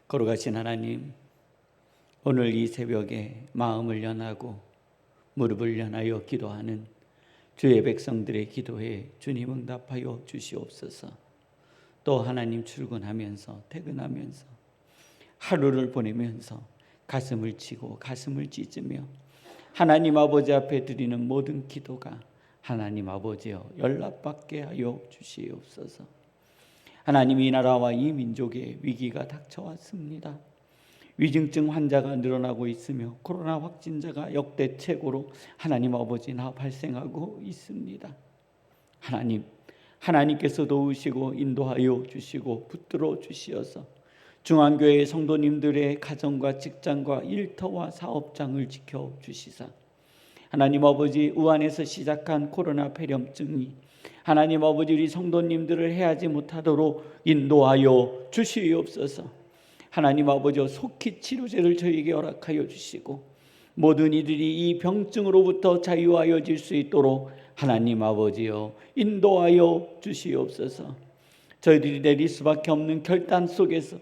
거룩하신 하나님, 오늘 이 새벽에 마음을 연하고 무릎을 연하여 기도하는 주의 백성들의 기도에 주님 응답하여 주시옵소서. 또 하나님, 출근하면서 퇴근하면서 하루를 보내면서 가슴을 치고 가슴을 찢으며 하나님 아버지 앞에 드리는 모든 기도가 하나님 아버지여 연락받게 하여 주시옵소서. 하나님, 이 나라와 이 민족에 위기가 닥쳐왔습니다. 위중증 환자가 늘어나고 있으며 코로나 확진자가 역대 최고로 하나님 아버지 발생하고 있습니다. 하나님께서 도우시고 인도하여 주시고 붙들어 주시어서 중앙교회 성도님들의 가정과 직장과 일터와 사업장을 지켜주시사 하나님 아버지, 우한에서 시작한 코로나 폐렴증이 하나님 아버지 우리 성도님들을 해하지 못하도록 인도하여 주시옵소서. 하나님 아버지, 속히 치료제를 저에게 허락하여 주시고 모든 이들이 이 병증으로부터 자유하여질 수 있도록 하나님 아버지여 인도하여 주시옵소서. 저희들이 내릴 수밖에 없는 결단 속에서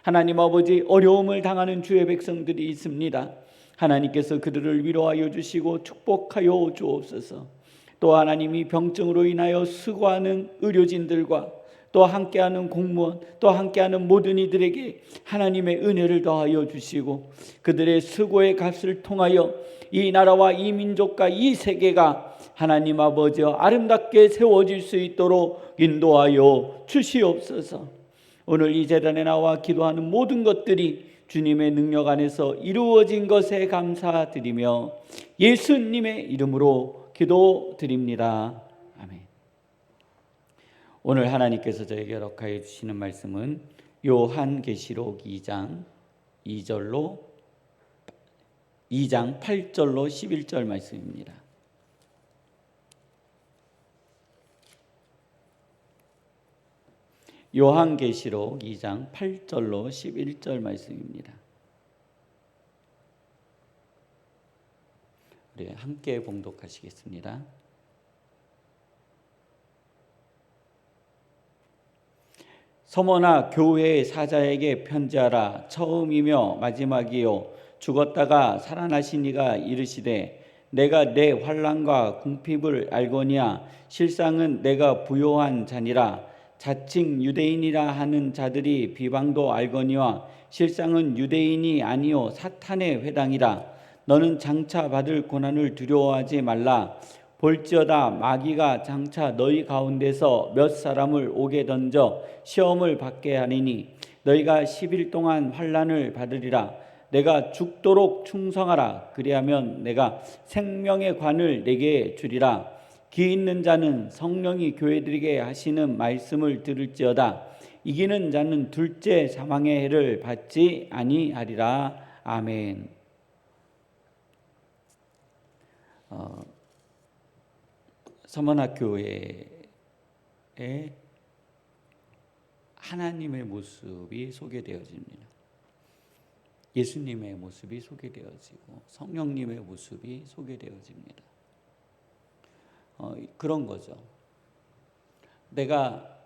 하나님 아버지, 어려움을 당하는 주의 백성들이 있습니다. 하나님께서 그들을 위로하여 주시고 축복하여 주옵소서. 또 하나님이 병증으로 인하여 수고하는 의료진들과 또 함께하는 공무원, 또 함께하는 모든 이들에게 하나님의 은혜를 더하여 주시고 그들의 수고의 값을 통하여 이 나라와 이 민족과 이 세계가 하나님 아버지여 아름답게 세워질 수 있도록 인도하여 주시옵소서. 오늘 이 제단에 나와 기도하는 모든 것들이 주님의 능력 안에서 이루어진 것에 감사드리며 예수님의 이름으로 기도드립니다. 아멘. 오늘 하나님께서 저에게 허락하여 주시는 말씀은 요한계시록 2장 8절로 11절 말씀입니다. 요한계시록 2장 8절로 11절 말씀입니다. 우리 함께 봉독하시겠습니다. 서머나 교회의 사자에게 편지하라. 처음이며 마지막이요 죽었다가 살아나신 이가 이르시되 내가 내 환난과 궁핍을 알거니와 실상은 내가 부요한 자니라. 자칭 유대인이라 하는 자들이 비방도 알거니와 실상은 유대인이 아니요 사탄의 회당이라. 너는 장차 받을 고난을 두려워하지 말라. 볼지어다 마귀가 장차 너희 가운데서 몇 사람을 옥에 던져 시험을 받게 하리니 너희가 10일 동안 환난을 받으리라. 내가 죽도록 충성하라. 그리하면 내가 생명의 관을 내게 주리라. 귀 있는 자는 성령이 교회들에게 하시는 말씀을 들을지어다. 이기는 자는 둘째 사망의 해를 받지 아니하리라. 아멘. 서문학교회에 하나님의 모습이 소개되어집니다. 예수님의 모습이 소개되어지고 성령님의 모습이 소개되어집니다. 그런 거죠. 내가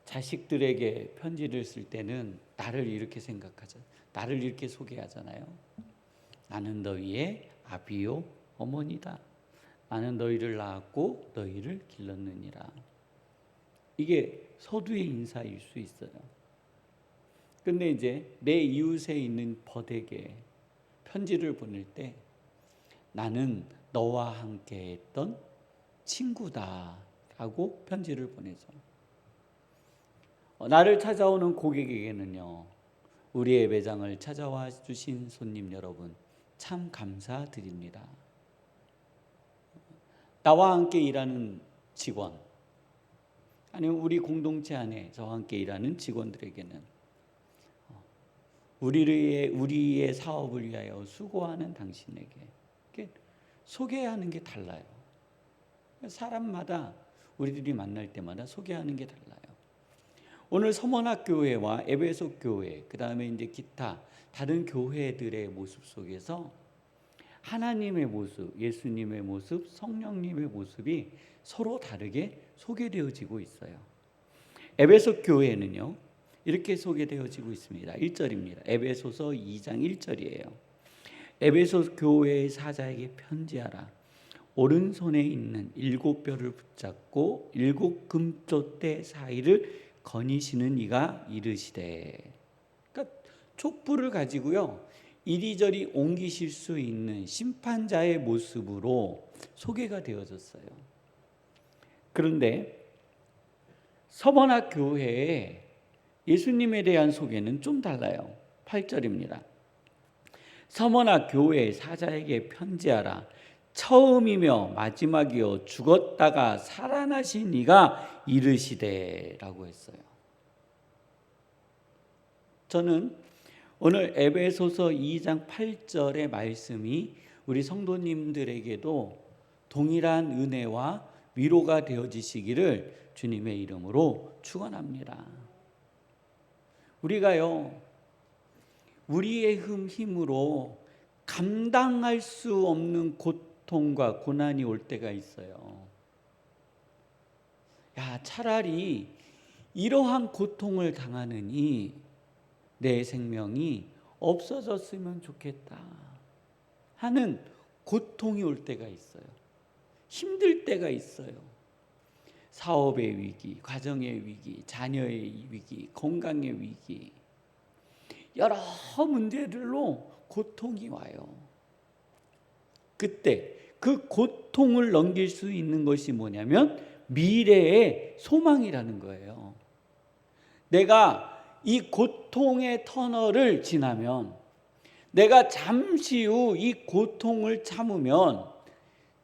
자식들에게 편지를 쓸 때는 나를 이렇게 생각하죠. 나를 이렇게 소개하잖아요. 나는 너희의 아비요 어머니다. 나는 너희를 낳았고 너희를 길렀느니라. 이게 서두의 인사일 수 있어요. 근데 이제 내 이웃에 있는 벗에게 편지를 보낼 때 나는 너와 함께 했던 친구다 하고 편지를 보내죠. 나를 찾아오는 고객에게는요, 우리의 매장을 찾아와 주신 손님 여러분 참 감사드립니다. 나와 함께 일하는 직원, 아니면 우리 공동체 안에 저와 함께 일하는 직원들에게는 우리의 사업을 위하여 수고하는 당신에게 소개하는 게 달라요. 사람마다 우리들이 만날 때마다 소개하는 게 달라요. 오늘 서머나 교회와 에베소 교회, 그 다음에 이제 기타 다른 교회들의 모습 속에서 하나님의 모습, 예수님의 모습, 성령님의 모습이 서로 다르게 소개되어지고 있어요. 에베소 교회는요, 이렇게 소개되어지고 있습니다. 1절입니다. 에베소서 2장 1절이에요. 에베소 교회의 사자에게 편지하라. 오른손에 있는 7뼈를 붙잡고 7 금폛대 사이를 거니시는 이가 이르시되. 그러니까 촛불을 가지고요 이리저리 옮기실 수 있는 심판자의 모습으로 소개가 되어졌어요. 그런데 서머나 교회에 예수님에 대한 소개는 좀 달라요. 8절입니다. 서머나 교회의 사자에게 편지하라. 처음이며 마지막이요 죽었다가 살아나신 이가 이르시되라고 했어요. 저는 오늘 에베소서 2장 8절의 말씀이 우리 성도님들에게도 동일한 은혜와 위로가 되어지시기를 주님의 이름으로 축원합니다. 우리가요 우리의 힘으로 감당할 수 없는 고통과 고난이 올 때가 있어요. 차라리 이러한 고통을 당하느니 내 생명이 없어졌으면 좋겠다 하는 고통이 올 때가 있어요. 힘들 때가 있어요. 사업의 위기, 가정의 위기, 자녀의 위기, 건강의 위기, 여러 문제들로 고통이 와요. 그때 그 고통을 넘길 수 있는 것이 뭐냐면 미래의 소망이라는 거예요. 내가 이 고통의 터널을 지나면, 내가 잠시 후 이 고통을 참으면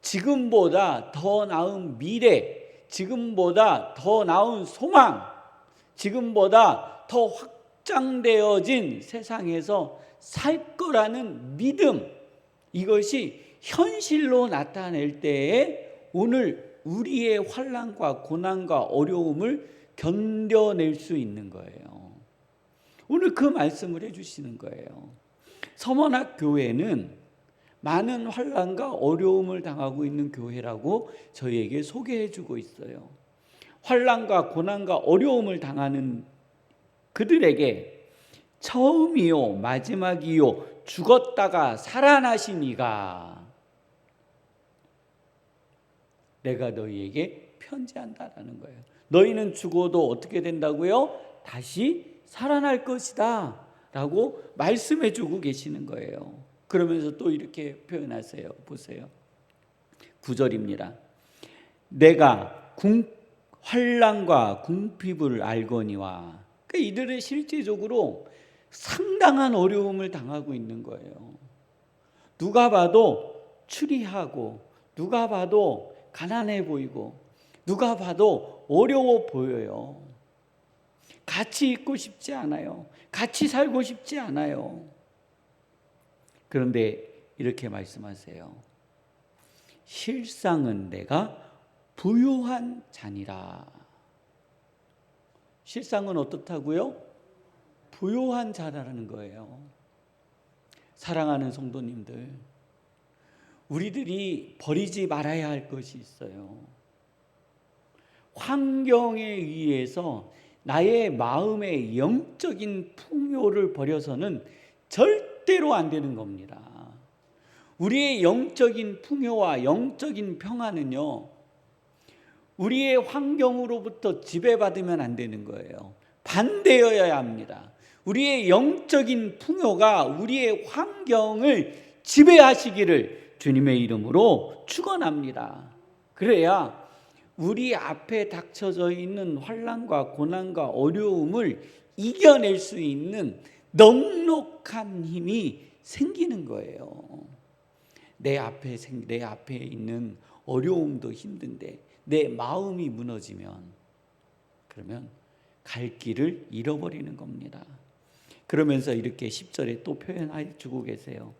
지금보다 더 나은 미래, 지금보다 더 나은 소망, 지금보다 더 확장되어진 세상에서 살 거라는 믿음, 이것이 현실로 나타낼 때에 오늘 우리의 환난과 고난과 어려움을 견뎌낼 수 있는 거예요. 오늘 그 말씀을 해주시는 거예요. 서머나 교회는 많은 환난과 어려움을 당하고 있는 교회라고 저희에게 소개해주고 있어요. 환난과 고난과 어려움을 당하는 그들에게 처음이요 마지막이요 죽었다가 살아나신 이가 내가 너희에게 편지한다라는 거예요. 너희는 죽어도 어떻게 된다고요? 다시 살아날 것이다 라고 말씀해 주고 계시는 거예요. 그러면서 또 이렇게 표현하세요. 보세요. 9절입니다. 내가 환난과 궁핍을 알거니와. 그러니까 이들은 실제적으로 상당한 어려움을 당하고 있는 거예요. 누가 봐도 추리하고, 누가 봐도 가난해 보이고, 누가 봐도 어려워 보여요. 같이 있고 싶지 않아요. 같이 살고 싶지 않아요. 그런데 이렇게 말씀하세요. 실상은 내가 부요한 자니라. 실상은 어떻다고요? 부요한 자라는 거예요. 사랑하는 성도님들, 우리들이 버리지 말아야 할 것이 있어요. 환경에 의해서 나의 마음의 영적인 풍요를 버려서는 절대로 안 되는 겁니다. 우리의 영적인 풍요와 영적인 평안은요, 우리의 환경으로부터 지배받으면 안 되는 거예요. 반대여야 합니다. 우리의 영적인 풍요가 우리의 환경을 지배하시기를 주님의 이름으로 축원합니다. 그래야 우리 앞에 닥쳐져 있는 환난과 고난과 어려움을 이겨낼 수 있는 넉넉한 힘이 생기는 거예요. 내 앞에 있는 어려움도 힘든데 내 마음이 무너지면 그러면 갈 길을 잃어버리는 겁니다. 그러면서 이렇게 10절에 또 표현해 주고 계세요.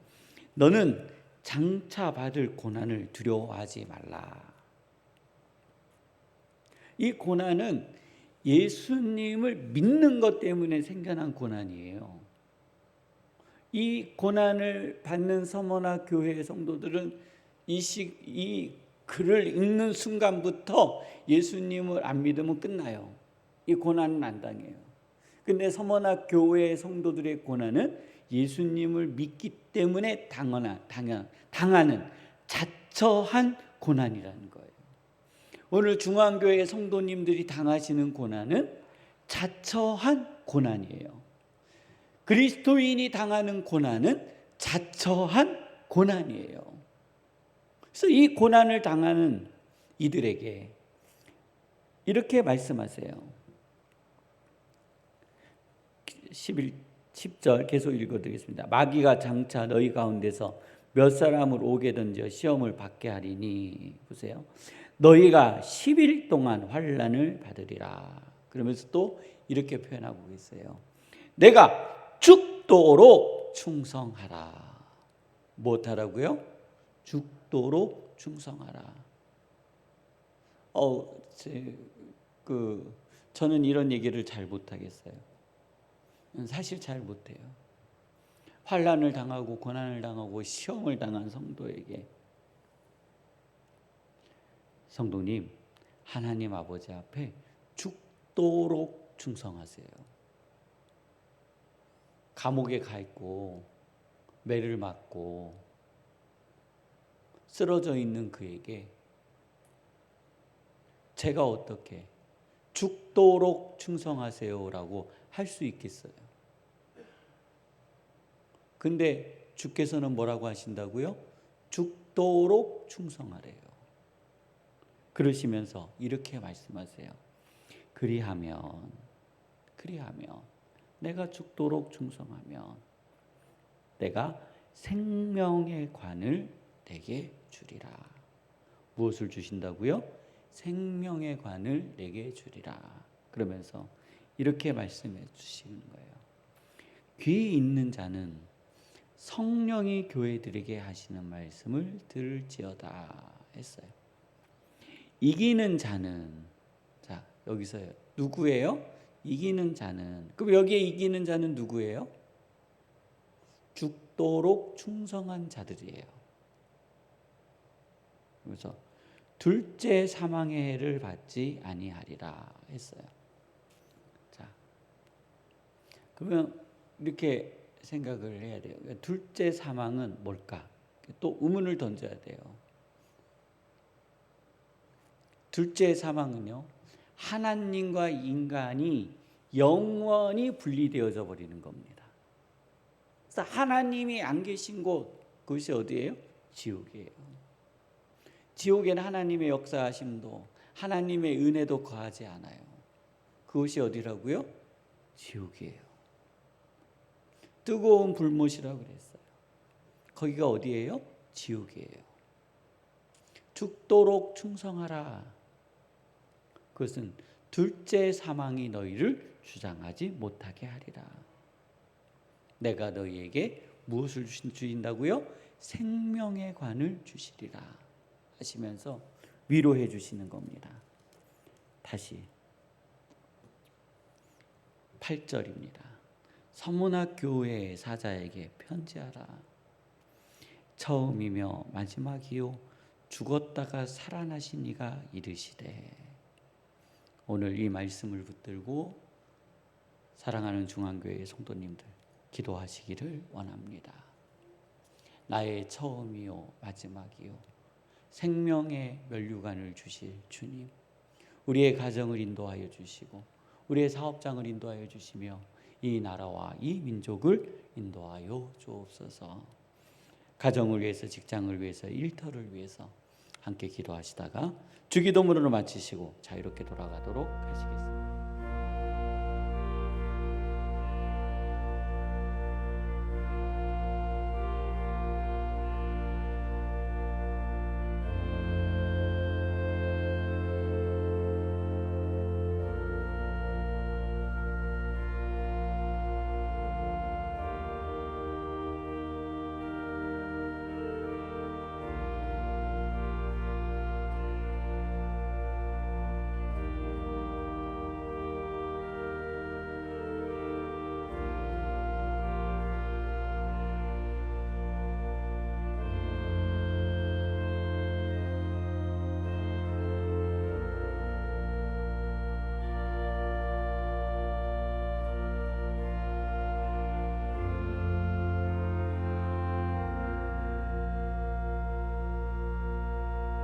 너는 장차 받을 고난을 두려워하지 말라. 이 고난은 예수님을 믿는 것 때문에 생겨난 고난이에요. 이 고난을 받는 서머나 교회의 성도들은 이 글을 읽는 순간부터 예수님을 안 믿으면 끝나요. 이 고난은 안 당해요. 근데 서머나 교회 성도들의 고난은 예수님을 믿기 때문에 당하는 자처한 고난이라는 거예요. 오늘 중앙교회 성도님들이 당하시는 고난은 자처한 고난이에요. 그리스도인이 당하는 고난은 자처한 고난이에요. 그래서 이 고난을 당하는 이들에게 이렇게 말씀하세요. 10절 계속 읽어드리겠습니다. 마귀가 장차 너희 가운데서 몇 사람을 오게 던져 시험을 받게 하리니, 보세요, 너희가 10일 동안 환난을 받으리라. 그러면서 또 이렇게 표현하고 있어요. 내가 죽도록 충성하라. 무엇하라고요? 죽도록 충성하라. 저는 이런 얘기를 잘 못하겠어요. 사실 잘 못해요. 환난을 당하고 고난을 당하고 시험을 당한 성도에게, 성도님, 하나님 아버지 앞에 죽도록 충성하세요. 감옥에 가 있고 매를 맞고 쓰러져 있는 그에게 제가 어떻게 죽도록 충성하세요라고 할 수 있겠어요? 근데 주께서는 뭐라고 하신다고요? 죽도록 충성하래요. 그러시면서 이렇게 말씀하세요. 그리하면 내가 죽도록 충성하면 내가 생명의 관을 내게 주리라. 무엇을 주신다고요? 생명의 관을 내게 주리라. 그러면서 이렇게 말씀해 주시는 거예요. 귀 있는 자는 성령이 교회들에게 하시는 말씀을 들을지어다 했어요. 이기는 자는, 자, 여기서 누구예요? 이기는 자는. 그럼 여기에 이기는 자는 누구예요? 죽도록 충성한 자들이에요. 그래서 둘째 사망의 해를 받지 아니하리라 했어요. 자, 그러면 이렇게 생각을 해야 돼요. 둘째 사망은 뭘까? 또 의문을 던져야 돼요. 둘째 사망은요, 하나님과 인간이 영원히 분리되어져 버리는 겁니다. 그래서 하나님이 안 계신 곳, 그것이 어디예요? 지옥이에요. 지옥에는 하나님의 역사하심도 하나님의 은혜도 거하지 않아요. 그것이 어디라고요? 지옥이에요. 뜨거운 불못이라고 그랬어요. 거기가 어디예요? 지옥이에요. 죽도록 충성하라. 그것은 둘째 사망이 너희를 주장하지 못하게 하리라. 내가 너희에게 무엇을 주신다고요? 생명의 관을 주시리라 하시면서 위로해 주시는 겁니다. 다시 8절입니다. 서문학 교회 사자에게 편지하라. 처음이며 마지막이요 죽었다가 살아나신 이가 이르시되. 오늘 이 말씀을 붙들고 사랑하는 중앙교회 성도님들 기도하시기를 원합니다. 나의 처음이요 마지막이요 생명의 면류관을 주실 주님, 우리의 가정을 인도하여 주시고 우리의 사업장을 인도하여 주시며 이 나라와 이 민족을 인도하여 주옵소서. 가정을 위해서, 직장을 위해서, 일터를 위해서 함께 기도하시다가 주기도문으로 마치시고 자유롭게 돌아가도록 하시겠습니다.